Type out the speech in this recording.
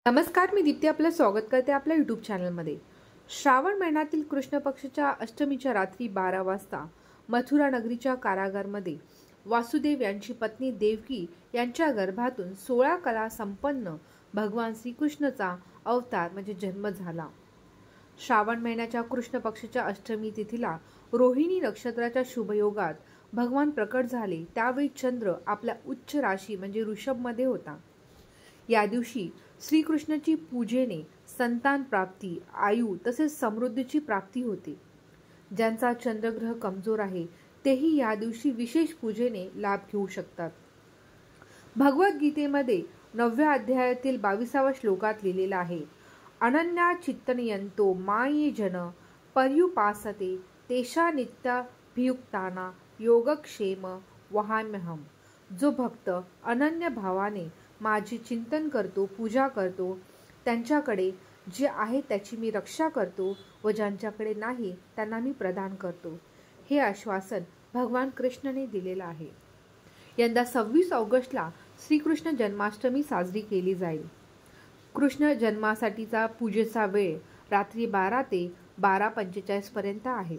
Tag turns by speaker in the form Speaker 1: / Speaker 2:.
Speaker 1: नमस्कार, मी दीप्ती आपलं स्वागत करते आपल्या यूट्यूब चॅनलमध्ये। श्रावण महिन्यातील कृष्ण पक्षाच्या अष्टमीच्या रात्री 12 वाजता मथुरा नगरीच्या कारागारमध्ये वासुदेव यांची पत्नी देवकी यांच्या गर्भातून 16 कला संपन्न भगवान श्रीकृष्णाचा अवतार म्हणजे जन्म झाला। श्रावण महिन्याच्या कृष्ण पक्षाच्या अष्टमी तिथीला रोहिणी नक्षत्राच्या शुभयोगात भगवान प्रकट झाले। त्यावेळी चंद्र आपल्या उच्च राशी म्हणजे ऋषभमध्ये होता। या दिवशी श्रीकृष्णाची पूजेने संतान प्राप्ती, आयु तसेच समृद्धीची प्राप्ती होते। ज्यांचा चंद्रग्रह कमजोर आहे तेही या दिवशी विशेष पूजेने लाभ घेऊ शकतात। भगवद्गीतेमध्ये 9व्या अध्यायातील 22व्या श्लोकात लिहिलेला आहे, अनन्या चित्तनयंतो माये जन पर्युपासते तेषा नित्याभियुक्ताना योगक्षेम वहाम्यहम। जो भक्त अनन्य भावाने माझे चिंतन करतो, पूजा करतो, त्यांच्याकडे जे आहे त्याची मी रक्षा करतो व ज्यांच्याकडे नाही त्यांना मी प्रदान करतो, हे आश्वासन भगवान कृष्णाने दिलेलं आहे। यंदा 26 ऑगस्टला श्रीकृष्ण जन्माष्टमी साजरी केली जाईल। कृष्ण जन्मासाठीचा पूजेचा वेळ रात्री 12 ते 12:45 पर्यंत आहे।